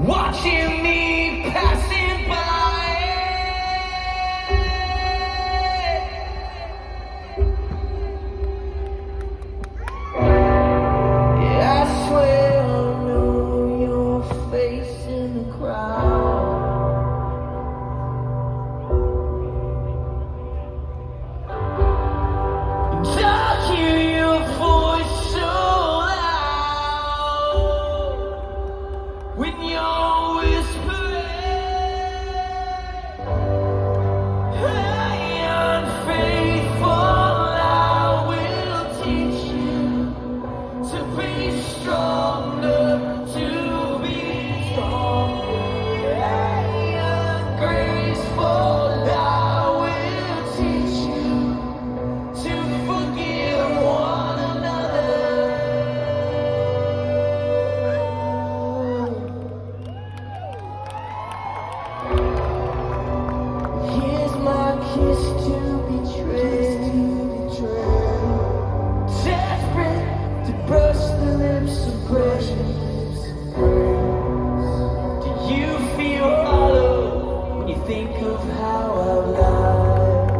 watching me passing by. Yeah, I swear I know your face in the crowd. And I hear your voice so loud when you're whispering, "Hey, unfaithful, I will teach you to be stronger, to be stronger. Hey, ungraceful, I will teach you to forgive one another." Here's my kiss to betray. Desperate to brush the lips of grace. Do you feel hollow when you think of how I've lied?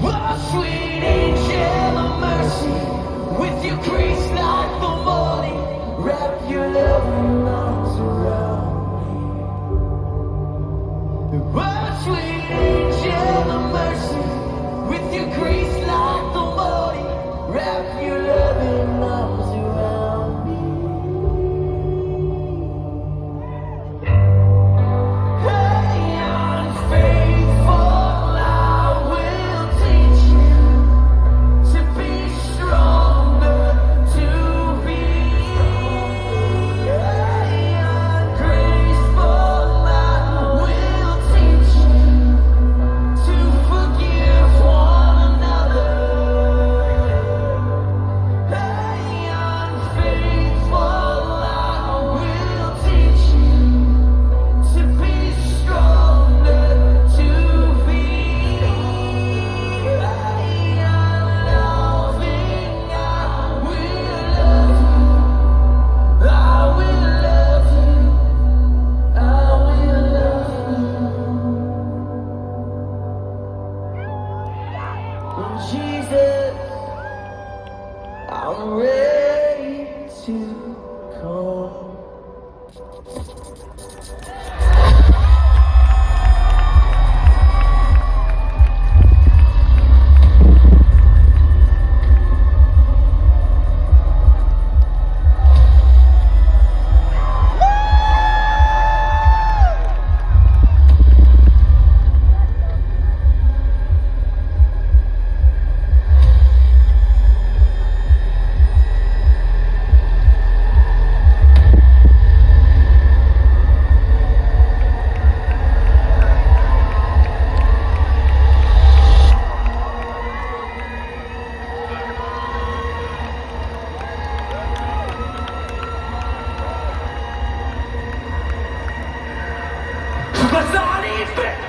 Oh, sweet angel of mercy, with your grace like the morning, wrap your loving arms around me. Oh, sweet angel of mercy, with your grace like the morning, wrap your loving arms around me. Hey, unfaithful, I will teach you to be stronger, to be ungraceful. I will teach you to forgive one another. Hey, unfaithful, I will teach you to be stronger, to be unloving. I will love you. I will love you. I will love you. And Jesus, I'm ready to come. Cause I need fix.